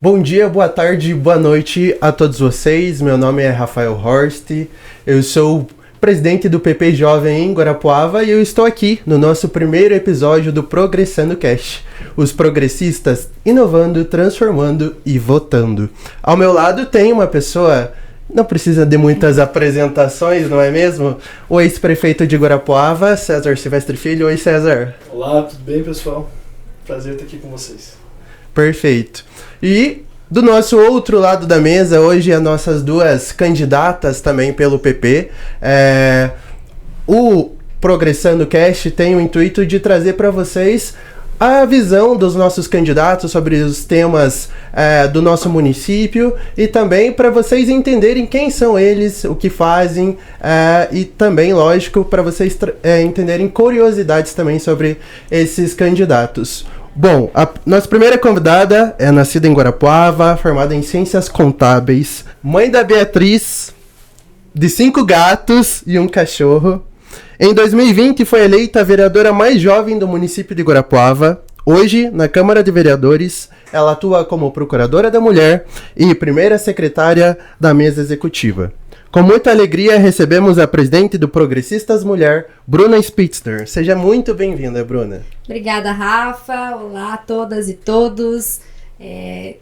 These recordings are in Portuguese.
Bom dia, boa tarde, boa noite a todos vocês. Meu nome é Rafael Horst, eu sou presidente do PP Jovem em Guarapuava e eu estou aqui no nosso primeiro episódio do Progressando Cast. Os progressistas inovando, transformando e votando. Ao meu lado tem uma pessoa, não precisa de muitas apresentações, não é mesmo? O ex-prefeito de Guarapuava, César Silvestre Filho. Oi, César. Olá, tudo bem, pessoal? Prazer estar aqui com vocês. Perfeito. E do nosso outro lado da mesa, hoje as nossas duas candidatas também pelo PP. O Progressando Cast tem o intuito de trazer para vocês a visão dos nossos candidatos sobre os temas do nosso município e também para vocês entenderem quem são eles, o que fazem e também, lógico, para vocês entenderem curiosidades também sobre esses candidatos. Bom, a nossa primeira convidada é nascida em Guarapuava, formada em Ciências Contábeis, mãe da Beatriz, de 5 gatos e um cachorro. Em 2020 foi eleita a vereadora mais jovem do município de Guarapuava. Hoje, na Câmara de Vereadores, ela atua como procuradora da mulher e primeira secretária da mesa executiva. Com muita alegria, recebemos a presidente do Progressistas Mulher, Bruna Spitzner. Seja muito bem-vinda, Bruna. Obrigada, Rafa. Olá a todas e todos.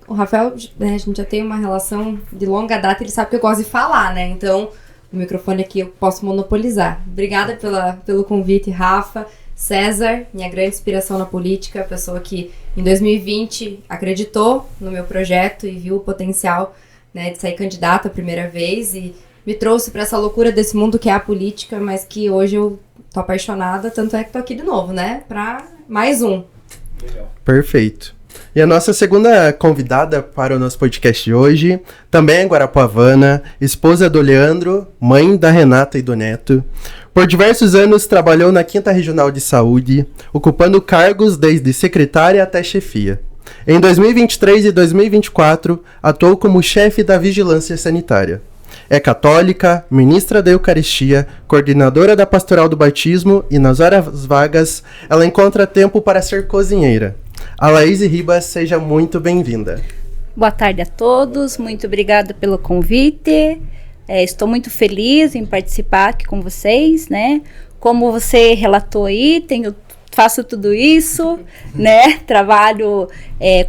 O Rafael, né, a gente já tem uma relação de longa data, ele sabe que eu gosto de falar, né? Então, o microfone aqui eu posso monopolizar. Obrigada pelo convite, Rafa. César, minha grande inspiração na política, pessoa que em 2020 acreditou no meu projeto e viu o potencial, né, de sair candidata a primeira vez e me trouxe para essa loucura desse mundo que é a política, mas que hoje eu tô apaixonada, tanto é que tô aqui de novo, né? Para mais um. Legal. Perfeito. E a nossa segunda convidada para o nosso podcast de hoje, também é guarapuavana, esposa do Leandro, mãe da Renata e do Neto. Por diversos anos trabalhou na 5ª Regional de Saúde, ocupando cargos desde secretária até chefia. Em 2023 e 2024, atuou como chefe da Vigilância Sanitária. É católica, ministra da Eucaristia, coordenadora da Pastoral do Batismo e, nas horas vagas, ela encontra tempo para ser cozinheira. A Laís Ribas, seja muito bem-vinda. Boa tarde a todos, muito obrigada pelo convite. Estou muito feliz em participar aqui com vocês, né? Como você relatou aí, faço tudo isso, né? Trabalho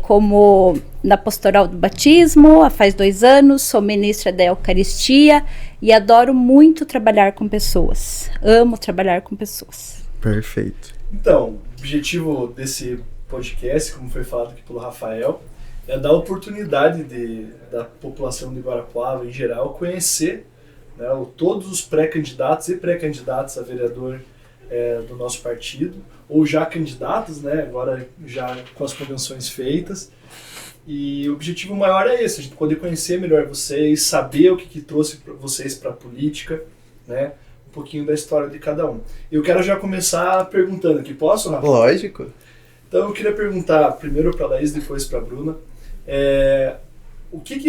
como na Pastoral do Batismo há faz 2 anos, sou ministra da Eucaristia e adoro muito trabalhar com pessoas. Amo trabalhar com pessoas. Perfeito. Então, o objetivo desse podcast, como foi falado aqui pelo Rafael, é dar oportunidade da população de Guarapuava em geral conhecer, né, todos os pré-candidatos e pré-candidatas a vereador do nosso partido, ou já candidatos, né, agora já com as convenções feitas. E o objetivo maior é esse, a gente poder conhecer melhor vocês, saber o que trouxe vocês para a política, né, um pouquinho da história de cada um. Eu quero já começar perguntando aqui, posso, Rafa? Lógico. Então eu queria perguntar primeiro para a Laís, depois para a Bruna, o que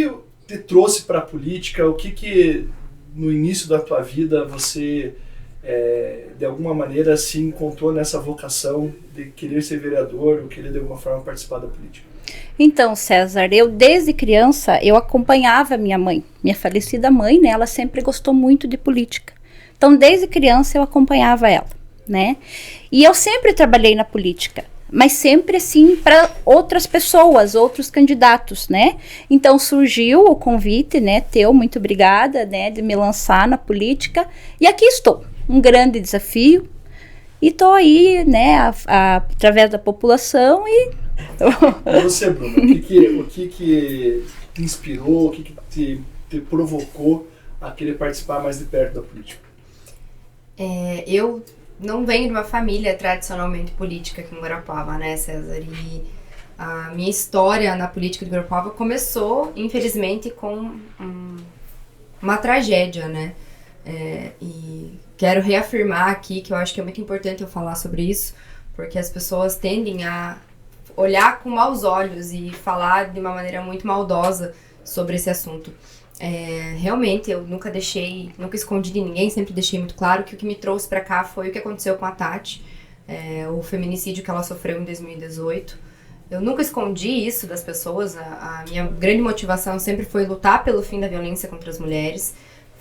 te trouxe para a política, o que no início da tua vida você de alguma maneira se encontrou nessa vocação de querer ser vereador ou querer de alguma forma participar da política? Então, César, eu desde criança, eu acompanhava minha mãe, minha falecida mãe, né? Ela sempre gostou muito de política. Então, desde criança eu acompanhava ela, né? E eu sempre trabalhei na política, mas sempre assim para outras pessoas, outros candidatos, né? Então surgiu o convite, né, teu, muito obrigada, né, de me lançar na política e aqui estou, um grande desafio e estou aí, né, através da população e... E você, Bruna, o que te inspirou, o que te provocou a querer participar mais de perto da política? Eu não venho de uma família tradicionalmente política aqui em Guarapuava, né, César? E a minha história na política de Guarapuava começou, infelizmente, com uma tragédia, né? E quero reafirmar aqui que eu acho que é muito importante eu falar sobre isso, porque as pessoas tendem a olhar com maus olhos e falar de uma maneira muito maldosa sobre esse assunto. Realmente, eu nunca escondi de ninguém, sempre deixei muito claro que o que me trouxe pra cá foi o que aconteceu com a Tati, o feminicídio que ela sofreu em 2018. Eu nunca escondi isso das pessoas. A minha grande motivação sempre foi lutar pelo fim da violência contra as mulheres,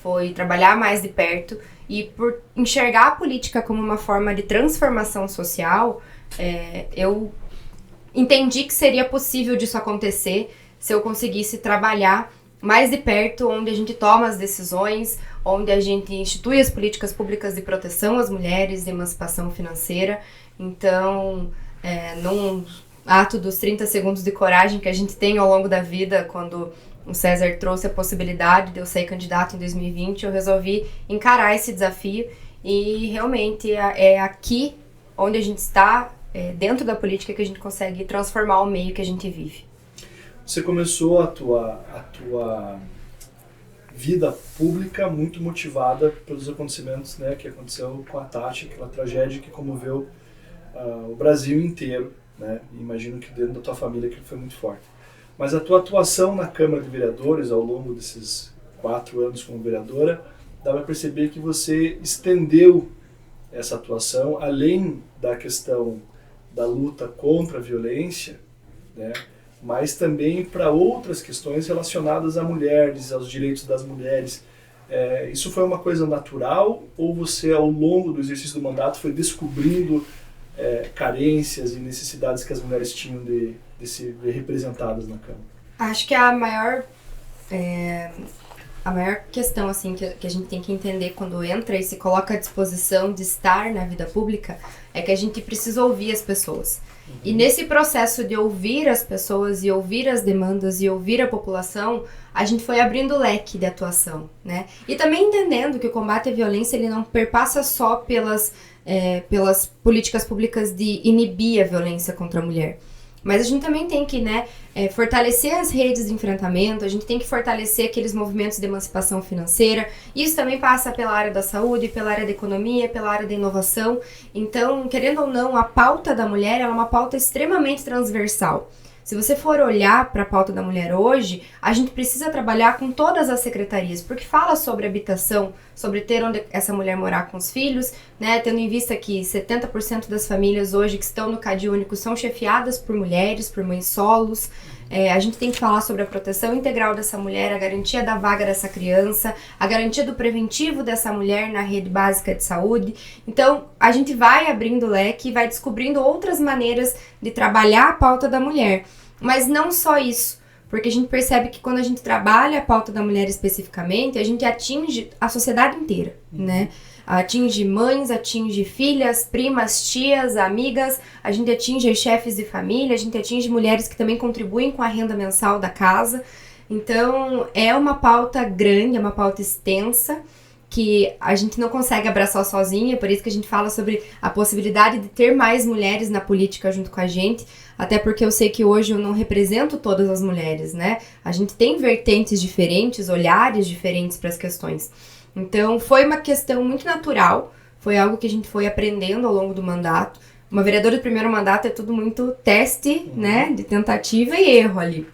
foi trabalhar mais de perto, e por enxergar a política como uma forma de transformação social, eu entendi que seria possível disso acontecer se eu conseguisse trabalhar mais de perto, onde a gente toma as decisões, onde a gente institui as políticas públicas de proteção às mulheres, de emancipação financeira. Então, num ato dos 30 segundos de coragem que a gente tem ao longo da vida, quando o César trouxe a possibilidade de eu ser candidato em 2020, eu resolvi encarar esse desafio, e realmente é aqui onde a gente está, dentro da política, que a gente consegue transformar o meio que a gente vive. Você começou a tua vida pública muito motivada pelos acontecimentos, né, que aconteceu com a Tati, aquela tragédia que comoveu o Brasil inteiro, né? Imagino que dentro da tua família aquilo foi muito forte. Mas a tua atuação na Câmara de Vereadores, ao longo desses 4 anos como vereadora, dá para perceber que você estendeu essa atuação, além da questão da luta contra a violência, né, mas também para outras questões relacionadas a mulheres, aos direitos das mulheres. Isso foi uma coisa natural, ou você, ao longo do exercício do mandato, foi descobrindo carências e necessidades que as mulheres tinham de se ver representadas na Câmara? Acho que a maior questão assim, que a gente tem que entender quando entra e se coloca à disposição de estar na vida pública é que a gente precisa ouvir as pessoas. E nesse processo de ouvir as pessoas e ouvir as demandas e ouvir a população, a gente foi abrindo o leque de atuação, né? E também entendendo que o combate à violência ele não perpassa só pelas políticas públicas de inibir a violência contra a mulher. Mas a gente também tem que, fortalecer as redes de enfrentamento, a gente tem que fortalecer aqueles movimentos de emancipação financeira. Isso também passa pela área da saúde, pela área da economia, pela área da inovação. Então, querendo ou não, a pauta da mulher é uma pauta extremamente transversal. Se você for olhar para a pauta da mulher hoje, a gente precisa trabalhar com todas as secretarias, porque fala sobre habitação, sobre ter onde essa mulher morar com os filhos, né? Tendo em vista que 70% das famílias hoje que estão no CAD único são chefiadas por mulheres, por mães solos. A gente tem que falar sobre a proteção integral dessa mulher, a garantia da vaga dessa criança, a garantia do preventivo dessa mulher na rede básica de saúde. Então, a gente vai abrindo o leque e vai descobrindo outras maneiras de trabalhar a pauta da mulher. Mas não só isso, porque a gente percebe que quando a gente trabalha a pauta da mulher especificamente, a gente atinge a sociedade inteira, né? Atinge mães, atinge filhas, primas, tias, amigas, a gente atinge chefes de família, a gente atinge mulheres que também contribuem com a renda mensal da casa. Então, é uma pauta grande, é uma pauta extensa, que a gente não consegue abraçar sozinha, por isso que a gente fala sobre a possibilidade de ter mais mulheres na política junto com a gente, até porque eu sei que hoje eu não represento todas as mulheres, né? A gente tem vertentes diferentes, olhares diferentes para as questões. Então, foi uma questão muito natural, foi algo que a gente foi aprendendo ao longo do mandato. Uma vereadora de primeiro mandato é tudo muito teste, né, de tentativa e erro ali.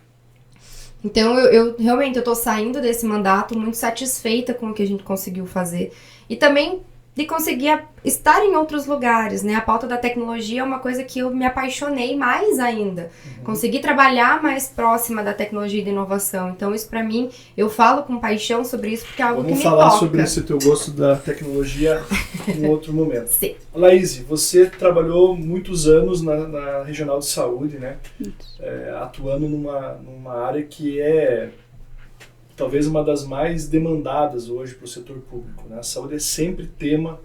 Então, eu realmente tô saindo desse mandato muito satisfeita com o que a gente conseguiu fazer. E também de conseguir estar em outros lugares, né? A pauta da tecnologia é uma coisa que eu me apaixonei mais ainda. Consegui trabalhar mais próxima da tecnologia e da inovação. Então, isso pra mim, eu falo com paixão sobre isso, porque é algo que me toca. Vamos falar sobre esse teu gosto da tecnologia em outro momento. Sim. Laís, você trabalhou muitos anos na Regional de Saúde, né? Atuando numa área que é talvez uma das mais demandadas hoje para o setor público, né? A saúde é sempre tema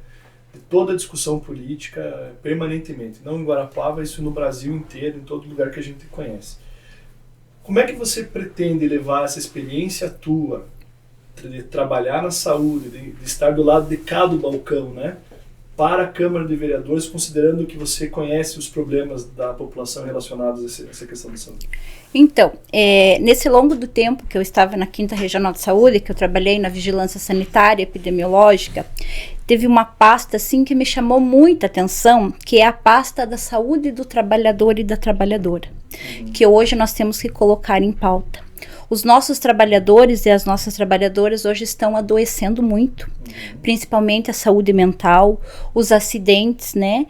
de toda a discussão política, permanentemente. Não em Guarapuava, isso no Brasil inteiro, em todo lugar que a gente conhece. Como é que você pretende levar essa experiência tua, de trabalhar na saúde, de estar do lado de cá do balcão, né, para a Câmara de Vereadores, considerando que você conhece os problemas da população relacionados a essa questão de saúde? Então, nesse longo do tempo que eu estava na 5ª Regional de Saúde, que eu trabalhei na vigilância sanitária e epidemiológica, teve uma pasta assim que me chamou muita atenção, que é a pasta da saúde do trabalhador e da trabalhadora, que hoje nós temos que colocar em pauta. Os nossos trabalhadores e as nossas trabalhadoras hoje estão adoecendo muito, principalmente a saúde mental, os acidentes, né?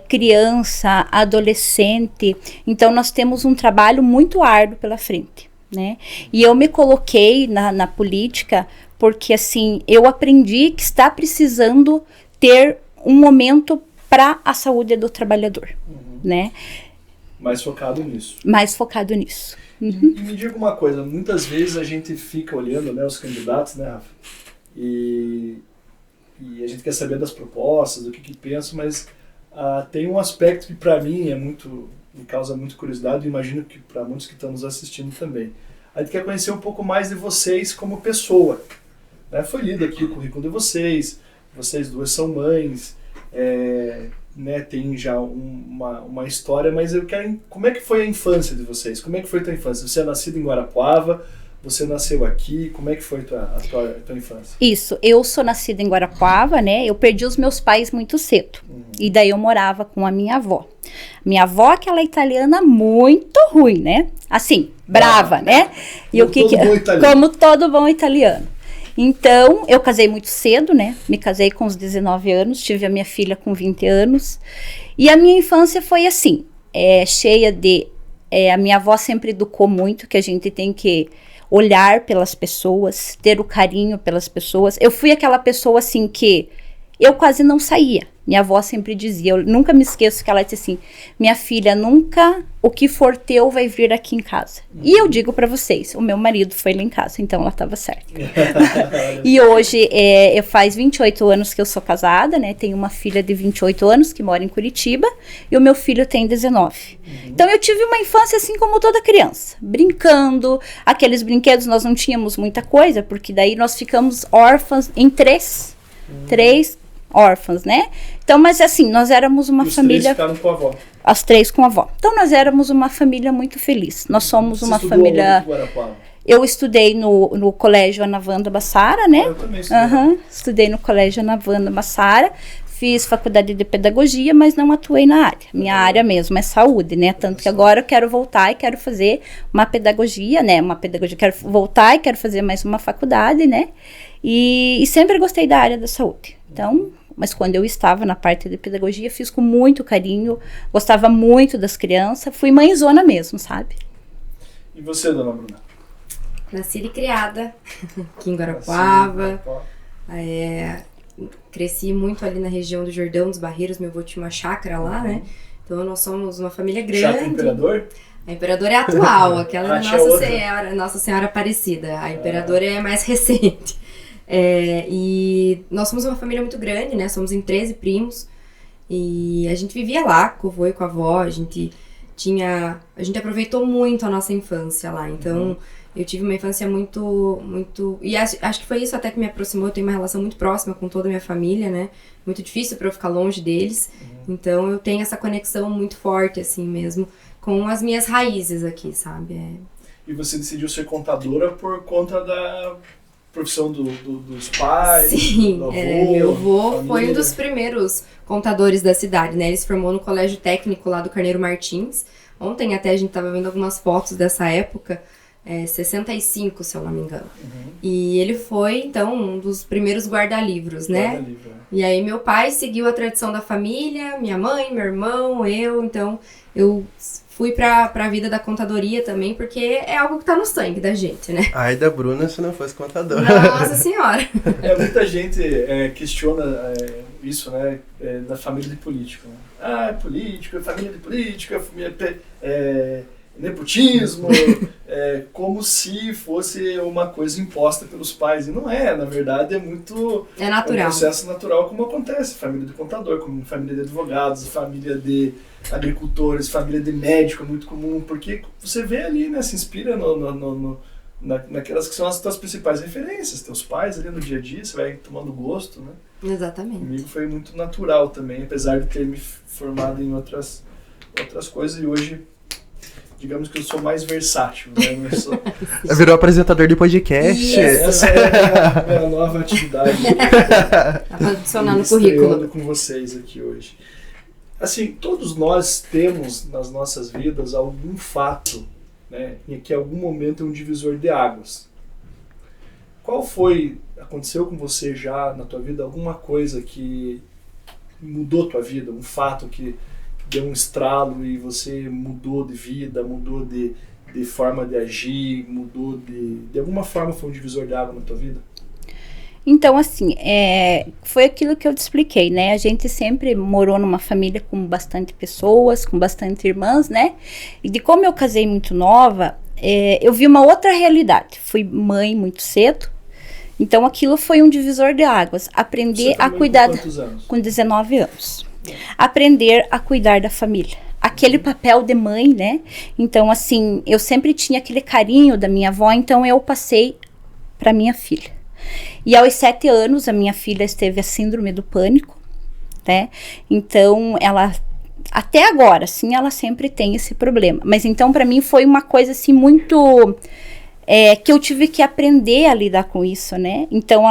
Criança, adolescente. Então, nós temos um trabalho muito árduo pela frente, né? E eu me coloquei na política porque, assim, eu aprendi que está precisando ter um momento para a saúde do trabalhador, né? Mais focado nisso. Mais focado nisso. E me diga uma coisa, muitas vezes a gente fica olhando, né, os candidatos, né, Rafa? E a gente quer saber das propostas, do que pensam, mas tem um aspecto que para mim me causa muita curiosidade, e imagino que para muitos que estão nos assistindo também. A gente quer conhecer um pouco mais de vocês como pessoa, né? Foi lido aqui o currículo de vocês duas são mães, né, tem já uma história, mas eu quero... Como é que foi a infância de vocês? Como é que foi a tua infância? Você é nascido em Guarapuava, você nasceu aqui, como é que foi a tua infância? Isso, eu sou nascida em Guarapuava, né, eu perdi os meus pais muito cedo, e daí eu morava com a minha avó. Minha avó, aquela italiana muito ruim, né, assim, brava, né, e como todo bom italiano. Então, eu casei muito cedo, né? Me casei com os 19 anos, tive a minha filha com 20 anos. E a minha infância foi assim, cheia de... a minha avó sempre educou muito, que a gente tem que olhar pelas pessoas, ter o carinho pelas pessoas. Eu fui aquela pessoa, assim, que eu quase não saía. Minha avó sempre dizia, eu nunca me esqueço que ela disse assim, minha filha, nunca o que for teu vai vir aqui em casa. E eu digo pra vocês, o meu marido foi lá em casa, então ela estava certa. E hoje, faz 28 anos que eu sou casada, né? Tenho uma filha de 28 anos que mora em Curitiba e o meu filho tem 19. Então eu tive uma infância assim como toda criança, brincando, aqueles brinquedos nós não tínhamos muita coisa, porque daí nós ficamos órfãs em três órfãs, né? Então, mas assim, nós éramos uma família... Os 3 ficaram com a avó. As 3 com a avó. Então, nós éramos uma família muito feliz. Nós somos uma família... Eu estudei no Colégio Ana Wanda Bassara, né? Eu também estudei. Estudei no Colégio Ana Wanda Bassara. Fiz faculdade de pedagogia, mas não atuei na área. Minha área mesmo é saúde, né? Tanto que agora eu quero voltar e quero fazer uma pedagogia, né? Quero voltar e quero fazer mais uma faculdade, né? E sempre gostei da área da saúde. Então... Mas quando eu estava na parte de pedagogia, fiz com muito carinho, gostava muito das crianças, fui mãezona mesmo, sabe? E você, dona Bruna? Nascida e criada aqui em Guarapuava. Cresci muito ali na região do Jordão dos Barreiros, meu avô tinha uma chácara lá, né? Então nós somos uma família grande. Chácara Imperador? A Imperador é atual, aquela é Nossa Senhora Aparecida. A Imperador é mais recente. E nós somos uma família muito grande, né? Somos em 13 primos. E a gente vivia lá com o avô e com a avó. A gente aproveitou muito a nossa infância lá. Então, eu tive uma infância muito... E acho que foi isso até que me aproximou. Eu tenho uma relação muito próxima com toda a minha família, né? Muito difícil para eu ficar longe deles. Então, eu tenho essa conexão muito forte, assim mesmo, com as minhas raízes aqui, sabe? E você decidiu ser contadora por conta da... profissão dos pais, Sim, do avô, meu avô família. foi um dos primeiros contadores da cidade, né? Ele se formou no colégio técnico lá do Carneiro Martins. Ontem até a gente tava vendo algumas fotos dessa época, 65, se eu não me engano. E ele foi, então, um dos primeiros guarda-livros, né? E aí meu pai seguiu a tradição da família, minha mãe, meu irmão, eu, então eu fui pra vida da contadoria também, porque é algo que tá no sangue da gente, né? Ai da Bruna se não fosse contadora. Nossa Senhora! Muita gente questiona isso, né, da família de político. Né? É político, é família de político, é nepotismo, como se fosse uma coisa imposta pelos pais. E não é, na verdade é natural. É um processo natural como acontece. Família de contador, como família de advogados, família de agricultores, família de médico, é muito comum, porque você vê ali, né, se inspira naquelas que são as tuas principais referências, teus pais ali no dia a dia, você vai tomando gosto, né? Exatamente. Comigo foi muito natural também, apesar de ter me formado em outras coisas, e hoje, digamos que eu sou mais versátil, né? Virou apresentador de podcast. Isso. Essa é a minha nova atividade. Tá pra adicionar no currículo. Com vocês aqui hoje. Assim, todos nós temos nas nossas vidas algum fato né, em que em algum momento é um divisor de águas. Aconteceu com você já na tua vida alguma coisa que mudou tua vida, um fato que deu um estralo e você mudou de vida, mudou de forma de agir, mudou de alguma forma foi um divisor de água na tua vida? Então, assim, foi aquilo que eu te expliquei, né? A gente sempre morou numa família com bastante pessoas, com bastante irmãs, né? E de como eu casei muito nova, eu vi uma outra realidade. Fui mãe muito cedo, então aquilo foi um divisor de águas. Aprender a cuidar... Com quantos anos? Com 19 anos. Aprender a cuidar da família. Aquele papel de mãe, né? Então, assim, eu sempre tinha aquele carinho da minha avó, então eu passei para minha filha. E aos 7 anos, a minha filha teve a síndrome do pânico, né? Então, ela, até agora, assim, ela sempre tem esse problema. Mas então, para mim, foi uma coisa, assim, muito... que eu tive que aprender a lidar com isso, né? Então,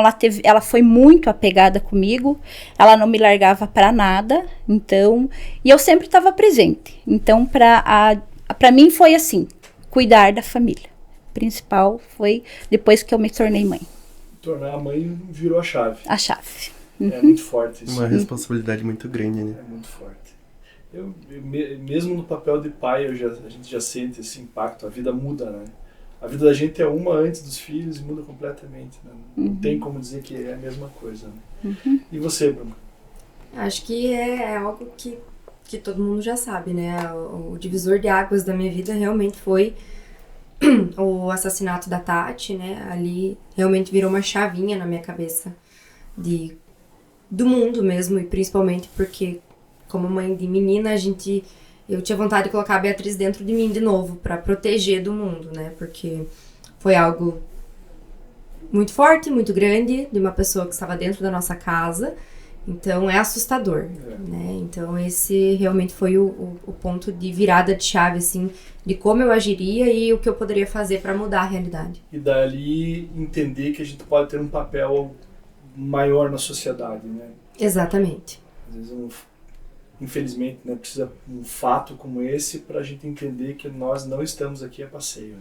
ela foi muito apegada comigo, ela não me largava para nada, então... E eu sempre estava presente. Então, para mim, foi assim, cuidar da família. O principal foi depois que eu me tornei mãe. Tornar a mãe virou a chave. A chave. É muito forte isso. Uma responsabilidade muito grande, né? É muito forte. Mesmo no papel de pai, a gente já sente esse impacto. A vida muda, né? A vida da gente é uma antes dos filhos e muda completamente. Né? Não tem como dizer que é a mesma coisa. Né? E você, Bruno? Acho que é algo que todo mundo já sabe, né? O divisor de águas da minha vida realmente foi o assassinato da Tati, né? Ali realmente virou uma chavinha na minha cabeça do mundo mesmo, e principalmente porque, como mãe de menina, eu tinha vontade de colocar a Beatriz dentro de mim de novo, pra proteger do mundo, né? Porque foi algo muito forte, muito grande, de uma pessoa que estava dentro da nossa casa. Então, é assustador, né? Então, esse realmente foi o ponto de virada de chave, assim, de como eu agiria e o que eu poderia fazer para mudar a realidade. E dali entender que a gente pode ter um papel maior na sociedade, né? Exatamente. Às vezes, infelizmente, né, precisa um fato como esse para a gente entender que nós não estamos aqui a passeio,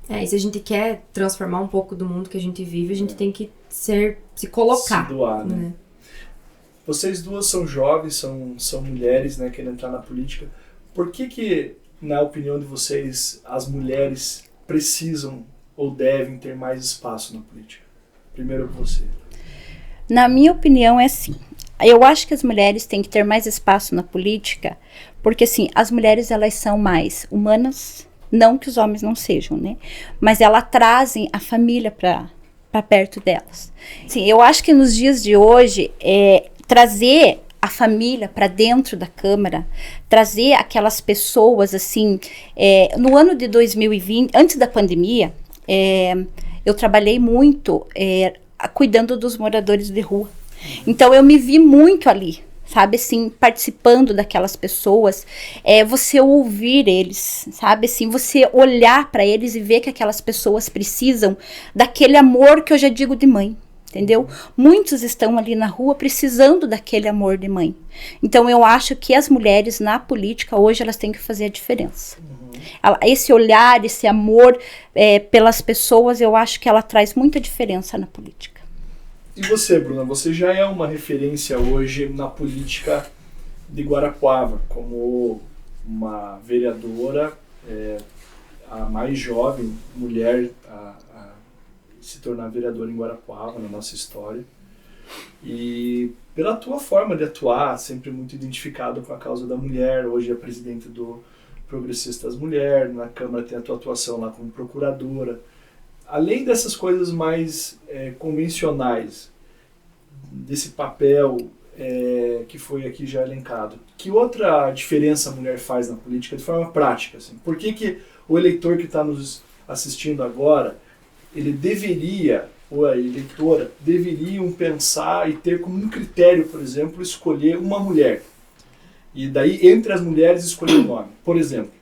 né? E se a gente quer transformar um pouco do mundo que a gente vive, a gente tem que se colocar. Se doar, né? Vocês duas são jovens, são mulheres, né, querendo entrar na política. Por que, na opinião de vocês, as mulheres precisam ou devem ter mais espaço na política? Primeiro você. Na minha opinião, é assim. Eu acho que as mulheres têm que ter mais espaço na política, porque, assim, as mulheres, elas são mais humanas, não que os homens não sejam, né? Mas elas trazem a família para perto delas. Assim, eu acho que nos dias de hoje, trazer a família para dentro da Câmara, trazer aquelas pessoas, assim, no ano de 2020, antes da pandemia, eu trabalhei muito cuidando dos moradores de rua. Então, eu me vi muito ali, sabe, assim, participando daquelas pessoas, você ouvir eles, sabe, assim, você olhar para eles e ver que aquelas pessoas precisam daquele amor que eu já digo de mãe. Entendeu? Muitos estão ali na rua precisando daquele amor de mãe. Então, eu acho que as mulheres na política hoje, elas têm que fazer a diferença. Esse olhar, esse amor pelas pessoas, eu acho que ela traz muita diferença na política. E você, Bruna, você já é uma referência hoje na política de Guarapuava, como uma vereadora, a mais jovem mulher a se tornar vereadora em Guarapuava, na nossa história. E pela tua forma de atuar, sempre muito identificado com a causa da mulher, hoje é presidente do Progressistas Mulher, na Câmara tem a tua atuação lá como procuradora. Além dessas coisas mais convencionais, desse papel que foi aqui já elencado, que outra diferença a mulher faz na política de forma prática? Assim? Por que o eleitor que está nos assistindo agora, ele deveria, ou a eleitora, deveriam pensar e ter como um critério, por exemplo, escolher uma mulher? E daí, entre as mulheres, escolher o nome, por exemplo.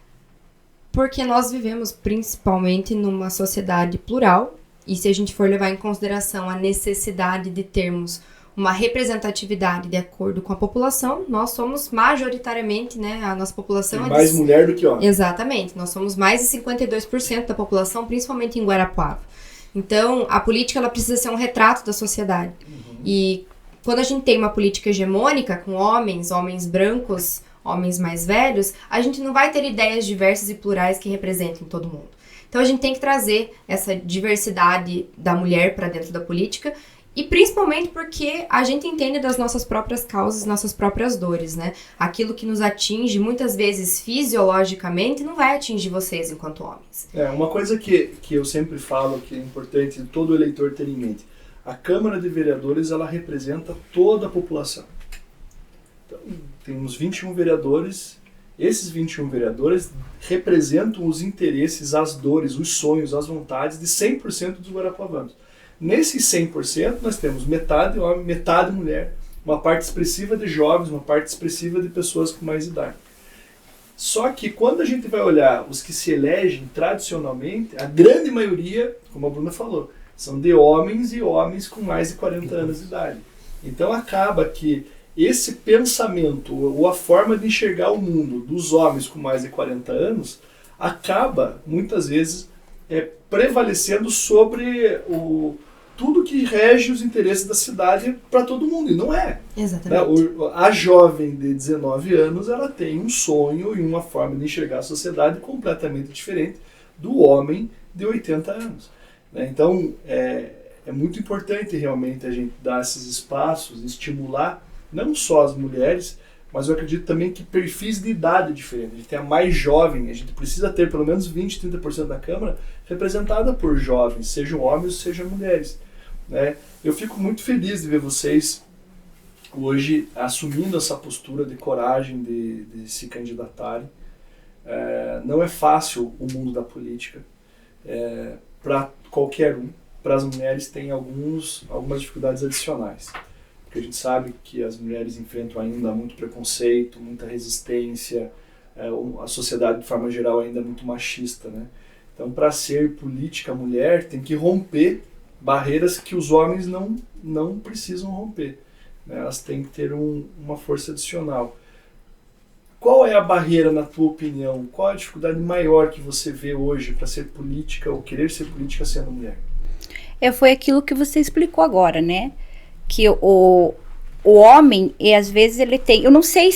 Porque nós vivemos principalmente numa sociedade plural, e se a gente for levar em consideração a necessidade de termos uma representatividade de acordo com a população, nós somos majoritariamente, né, a nossa população Tem mais mulher do que homem. Exatamente, nós somos mais de 52% da população, principalmente em Guarapuava. Então, a política ela precisa ser um retrato da sociedade. E quando a gente tem uma política hegemônica com homens brancos, homens mais velhos, a gente não vai ter ideias diversas e plurais que representem todo mundo. Então a gente tem que trazer essa diversidade da mulher para dentro da política, e principalmente porque a gente entende das nossas próprias causas, nossas próprias dores, né? Aquilo que nos atinge muitas vezes fisiologicamente não vai atingir vocês enquanto homens. Uma coisa que eu sempre falo que é importante todo eleitor ter em mente: a Câmara de Vereadores ela representa toda a população. Então, temos 21 vereadores. Esses 21 vereadores representam os interesses, as dores, os sonhos, as vontades de 100% dos guarapuavanos. Nesses 100%, nós temos metade homem, metade mulher, uma parte expressiva de jovens, uma parte expressiva de pessoas com mais idade. Só que quando a gente vai olhar os que se elegem tradicionalmente, a grande maioria, como a Bruna falou, são de homens e homens com mais de 40 anos de idade. Então acaba que esse pensamento, ou a forma de enxergar o mundo dos homens com mais de 40 anos, acaba, muitas vezes, prevalecendo sobre tudo que rege os interesses da cidade para todo mundo. E não é. Exatamente. A jovem de 19 anos, ela tem um sonho e uma forma de enxergar a sociedade completamente diferente do homem de 80 anos. Então, é muito importante realmente a gente dar esses espaços, estimular não só as mulheres, mas eu acredito também que perfis de idade diferentes. A gente tem a mais jovem, a gente precisa ter pelo menos 20, 30% da Câmara representada por jovens, sejam homens, sejam mulheres. Eu fico muito feliz de ver vocês hoje assumindo essa postura de coragem de se candidatarem. Não é fácil o mundo da política. Para qualquer um, para as mulheres tem algumas dificuldades adicionais. Porque a gente sabe que as mulheres enfrentam ainda muito preconceito, muita resistência, a sociedade de forma geral ainda é muito machista, né? Então, para ser política mulher, tem que romper barreiras que os homens não precisam romper, né? Elas têm que ter uma força adicional. Qual é a barreira, na tua opinião? Qual é a dificuldade maior que você vê hoje para ser política ou querer ser política sendo mulher? Foi aquilo que você explicou agora, né? Que o homem, e às vezes ele tem... Eu não sei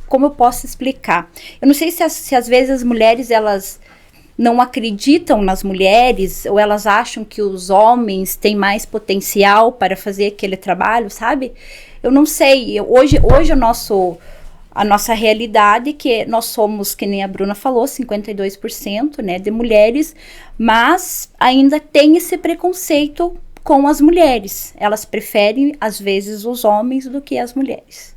como eu posso explicar. Eu não sei se às vezes as mulheres, elas não acreditam nas mulheres, ou elas acham que os homens têm mais potencial para fazer aquele trabalho, sabe? Eu não sei. Hoje a nossa realidade é que nós somos, que nem a Bruna falou, 52%, né, de mulheres, mas ainda tem esse preconceito com as mulheres. Elas preferem, às vezes, os homens do que as mulheres.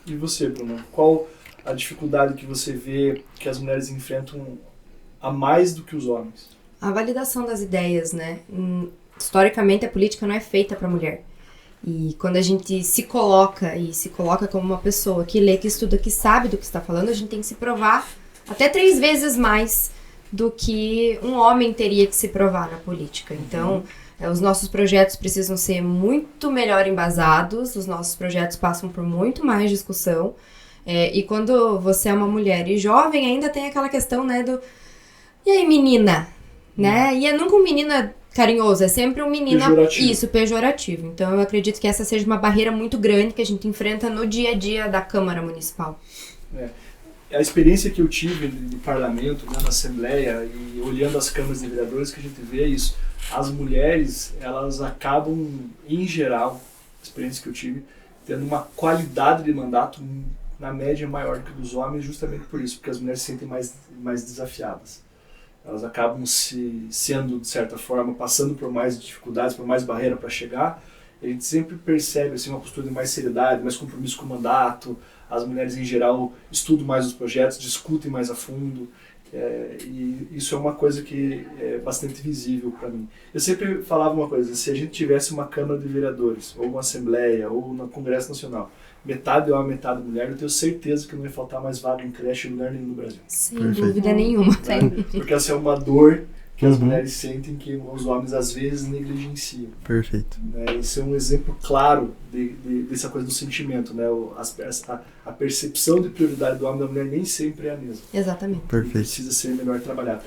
E você, Bruna? Qual a dificuldade que você vê que as mulheres enfrentam a mais do que os homens? A validação das ideias, né? Historicamente, a política não é feita para mulher. E quando a gente se coloca como uma pessoa que lê, que estuda, que sabe do que está falando, a gente tem que se provar até 3 vezes mais do que um homem teria que se provar na política. Então, os nossos projetos precisam ser muito melhor embasados, os nossos projetos passam por muito mais discussão. E quando você é uma mulher e jovem, ainda tem aquela questão, né, e aí, menina? Né? E é nunca um menina carinhoso, é sempre um menino pejorativo. Então eu acredito que essa seja uma barreira muito grande que a gente enfrenta no dia a dia da Câmara Municipal. A experiência que eu tive de parlamento, né, na Assembleia, e olhando as câmaras de vereadores, que a gente vê isso. As mulheres, elas acabam, em geral, a experiência que eu tive, tendo uma qualidade de mandato na média maior que a dos homens, justamente por isso, porque as mulheres se sentem mais desafiadas. Elas acabam sendo, de certa forma, passando por mais dificuldades, por mais barreira para chegar. A gente sempre percebe assim, uma postura de mais seriedade, mais compromisso com o mandato. As mulheres, em geral, estudam mais os projetos, discutem mais a fundo. E isso é uma coisa que é bastante visível para mim. Eu sempre falava uma coisa: se a gente tivesse uma Câmara de Vereadores, ou uma Assembleia, ou no Congresso Nacional, metade homem, metade mulher, eu tenho certeza que não ia faltar mais vaga em creche em lugar nenhum no Brasil. Sem dúvida nenhuma. Porque essa é uma dor que as mulheres sentem que os homens às vezes negligenciam. Perfeito. Né? Esse é um exemplo claro dessa coisa do sentimento, né? A percepção de prioridade do homem e da mulher nem sempre é a mesma. Exatamente. Perfeito. Precisa ser melhor trabalhado.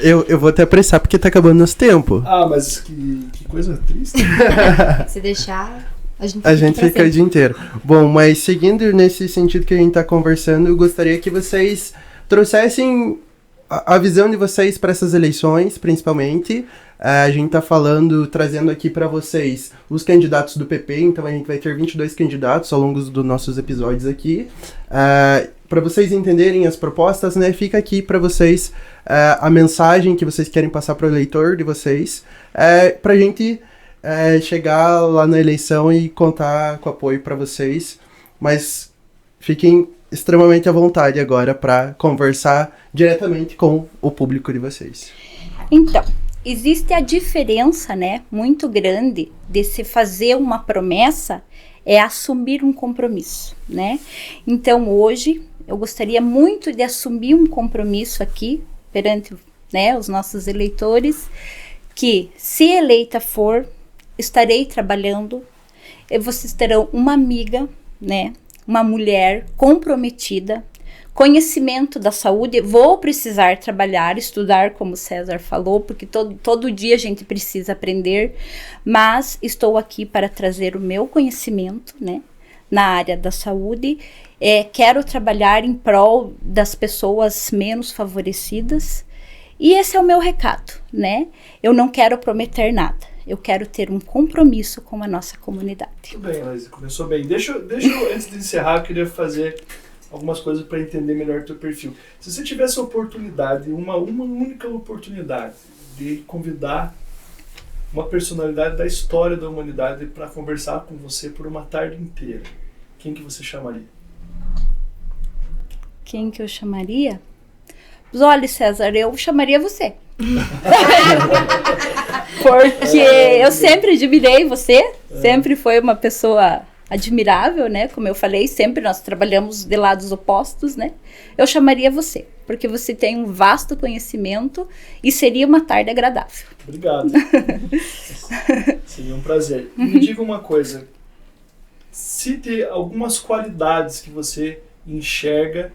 Eu vou até apressar porque tá acabando nosso tempo. Mas que coisa triste. Se deixar, a gente fica o dia inteiro. Bom, mas seguindo nesse sentido que a gente tá conversando, eu gostaria que vocês trouxessem a visão de vocês para essas eleições, principalmente. A gente tá trazendo aqui para vocês os candidatos do PP, então a gente vai ter 22 candidatos ao longo dos nossos episódios aqui. Para vocês entenderem as propostas, né, fica aqui para vocês a mensagem que vocês querem passar para o eleitor de vocês, para a gente chegar lá na eleição e contar com apoio para vocês. Mas fiquem extremamente à vontade agora para conversar diretamente com o público de vocês. Então, existe a diferença, né, muito grande de se fazer uma promessa é assumir um compromisso, né? Então, hoje, eu gostaria muito de assumir um compromisso aqui perante, né, os nossos eleitores, que, se eleita for, estarei trabalhando, e vocês terão uma amiga, né, uma mulher comprometida, conhecimento da saúde. Vou precisar trabalhar, estudar, como o César falou, porque todo dia a gente precisa aprender, mas estou aqui para trazer o meu conhecimento, né, na área da saúde. Quero trabalhar em prol das pessoas menos favorecidas, e esse é o meu recado, né? Eu não quero prometer nada. Eu quero ter um compromisso com a nossa comunidade. Muito bem, Laísa, começou bem. Deixa eu, antes de encerrar, eu queria fazer algumas coisas para entender melhor o teu perfil. Se você tivesse a oportunidade, uma única oportunidade de convidar uma personalidade da história da humanidade para conversar com você por uma tarde inteira, quem que você chamaria? Quem que eu chamaria? Olha, César, eu chamaria você. Porque eu sempre admirei você, sempre foi uma pessoa admirável, né? Como eu falei, sempre nós trabalhamos de lados opostos, né? Eu chamaria você, porque você tem um vasto conhecimento e seria uma tarde agradável. Obrigado. Seria um prazer. E me diga uma coisa, cite algumas qualidades que você enxerga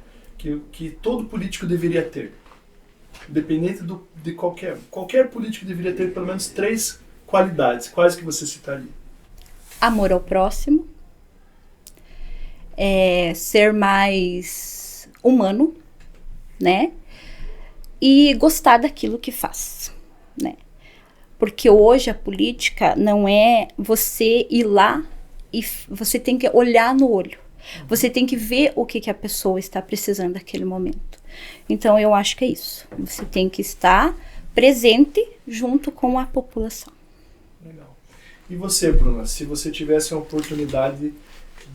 que todo político deveria ter. Independente de qualquer político deveria ter pelo menos 3 qualidades. Quais que você citaria? Amor ao próximo, ser mais humano, né? E gostar daquilo que faz, né? Porque hoje a política não é você ir lá e você tem que olhar no olho. Você tem que ver o que a pessoa está precisando naquele momento. Então, eu acho que é isso. Você tem que estar presente junto com a população. Legal. E você, Bruna, se você tivesse a oportunidade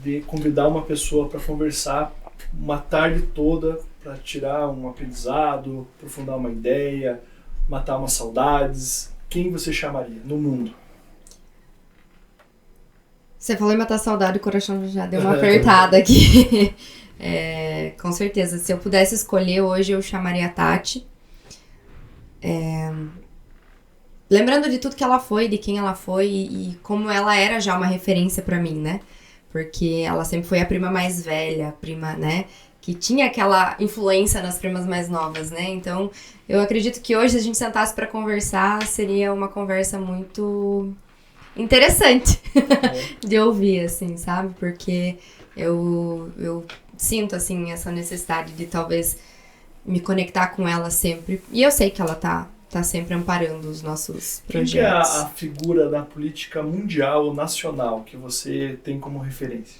de convidar uma pessoa para conversar uma tarde toda, para tirar um aprendizado, aprofundar uma ideia, matar umas saudades, quem você chamaria no mundo? Você falou em matar saudade, o coração já deu uma apertada aqui. Com certeza, se eu pudesse escolher hoje, eu chamaria a Tati. Lembrando de tudo que ela foi, de quem ela foi e como ela era já uma referência pra mim, né? Porque ela sempre foi a prima mais velha, a prima, né? Que tinha aquela influência nas primas mais novas, né? Então, eu acredito que hoje, se a gente sentasse pra conversar, seria uma conversa muito interessante de ouvir, assim, sabe? Porque eu sinto, assim, essa necessidade de talvez me conectar com ela sempre. E eu sei que ela tá sempre amparando os nossos projetos. Quem é a figura da política mundial ou nacional que você tem como referência?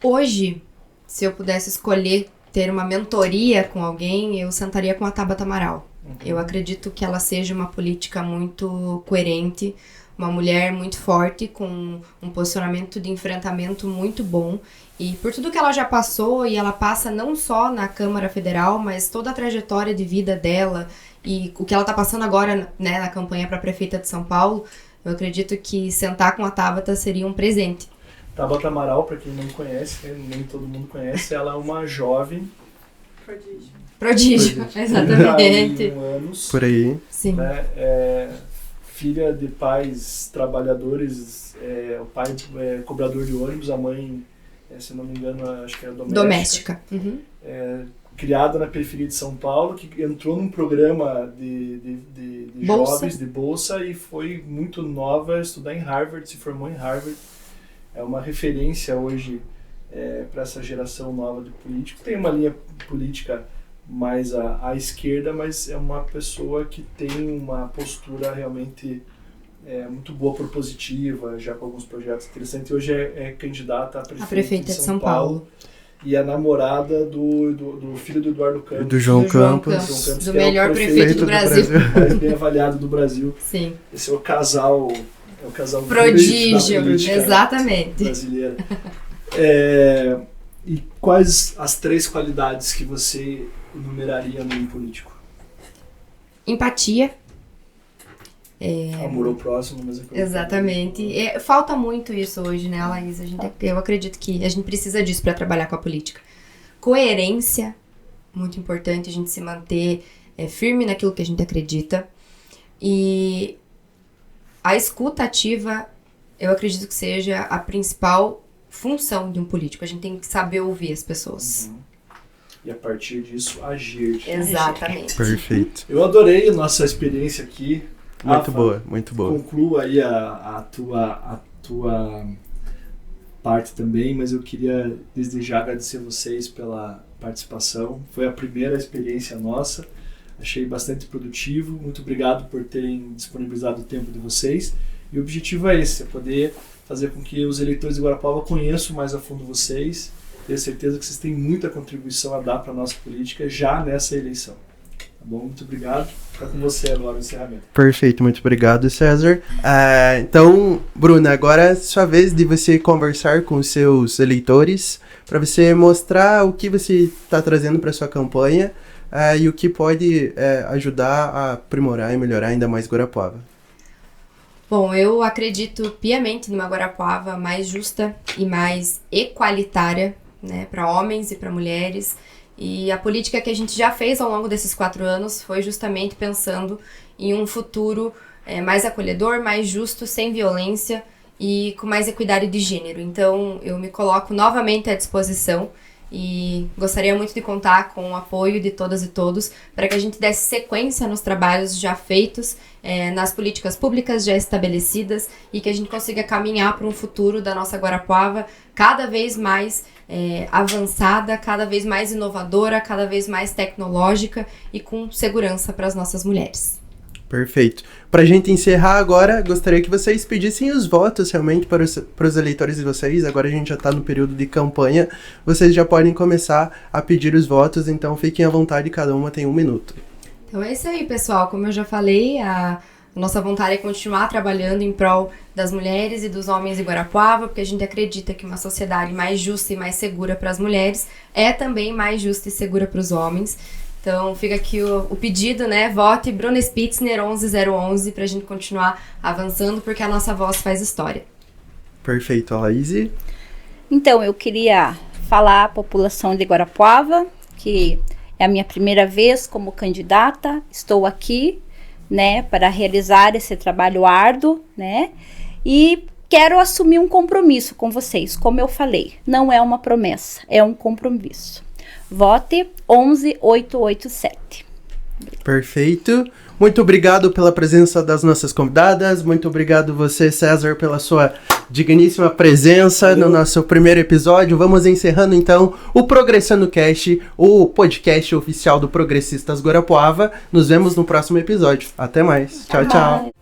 Hoje, se eu pudesse escolher ter uma mentoria com alguém, eu sentaria com a Tabata Amaral. Eu acredito que ela seja uma política muito coerente, uma mulher muito forte, com um posicionamento de enfrentamento muito bom. E por tudo que ela já passou, e ela passa não só na Câmara Federal, mas toda a trajetória de vida dela e o que ela tá passando agora, né, na campanha para prefeita de São Paulo, eu acredito que sentar com a Tabata seria um presente. Tabata Amaral, para quem não conhece, nem todo mundo conhece, ela é uma jovem Prodígio, exatamente. 31 anos. Por aí. Sim. Né? Filha de pais trabalhadores, o pai é cobrador de ônibus, a mãe, se não me engano, acho que era doméstica. Uhum. Criada na periferia de São Paulo, que entrou num programa de jovens de bolsa e foi muito nova estudar em Harvard, se formou em Harvard. É uma referência hoje para essa geração nova de políticos. Tem uma linha política mais à esquerda, mas é uma pessoa que tem uma postura realmente muito boa, propositiva, já com alguns projetos interessantes. Hoje é candidata a prefeita de São Paulo. E a namorada do filho do Eduardo Campos. Do João Campos. Do melhor prefeito do Brasil. Mais bem avaliado do Brasil. Sim. Esse é o casal prodígio, política exatamente. Brasileira. E quais as 3 qualidades que você enumeraria no político? Empatia. Amor ao próximo, mas Exatamente. Falta muito isso hoje, né, Laís? Eu acredito que a gente precisa disso para trabalhar com a política. Coerência, muito importante a gente se manter firme naquilo que a gente acredita. E a escuta ativa, eu acredito que seja a principal função de um político. A gente tem que saber ouvir as pessoas. Uhum. E a partir disso, agir. Exatamente. Perfeito. Eu adorei a nossa experiência aqui. Muito Rafa, boa, muito boa. Conclua aí a tua parte também, mas eu queria desde já agradecer vocês pela participação. Foi a primeira experiência nossa. Achei bastante produtivo. Muito obrigado por terem disponibilizado o tempo de vocês. E o objetivo é esse, poder fazer com que os eleitores de Guarapuava conheçam mais a fundo vocês. Tenho certeza que vocês têm muita contribuição a dar para a nossa política já nessa eleição. Tá bom? Muito obrigado. Fica com você agora o encerramento. Perfeito, muito obrigado, César. Então, Bruna, agora é sua vez de você conversar com os seus eleitores para você mostrar o que você está trazendo para sua campanha e o que pode ajudar a aprimorar e melhorar ainda mais Guarapuava. Bom, eu acredito piamente numa Guarapuava mais justa e mais equalitária, né, para homens e para mulheres. E a política que a gente já fez ao longo desses 4 anos foi justamente pensando em um futuro mais acolhedor, mais justo, sem violência e com mais equidade de gênero. Então, eu me coloco novamente à disposição e gostaria muito de contar com o apoio de todas e todos para que a gente desse sequência nos trabalhos já feitos, nas políticas públicas já estabelecidas e que a gente consiga caminhar para um futuro da nossa Guarapuava cada vez mais avançada, cada vez mais inovadora, cada vez mais tecnológica e com segurança para as nossas mulheres. Perfeito. Para a gente encerrar agora, gostaria que vocês pedissem os votos realmente para os eleitores de vocês. Agora a gente já está no período de campanha. Vocês já podem começar a pedir os votos, então fiquem à vontade, cada uma tem 1 minuto. Então é isso aí, pessoal. Como eu já falei, a nossa vontade é continuar trabalhando em prol das mulheres e dos homens de Guarapuava, porque a gente acredita que uma sociedade mais justa e mais segura para as mulheres é também mais justa e segura para os homens. Então fica aqui o pedido, né? Vote Bruna Spitzner 11011 pra gente continuar avançando, porque a nossa voz faz história. Perfeito, Laís. Então, eu queria falar à população de Guarapuava, que é a minha primeira vez como candidata, estou aqui, né, para realizar esse trabalho árduo, né, e quero assumir um compromisso com vocês, como eu falei, não é uma promessa, é um compromisso. Vote 11887. Perfeito. Muito obrigado pela presença das nossas convidadas. Muito obrigado você, César, pela sua digníssima presença no nosso primeiro episódio. Vamos encerrando então o Progressando Cast, o podcast oficial do Progressistas Guarapuava. Nos vemos no próximo episódio. Até mais. Tchau, tchau.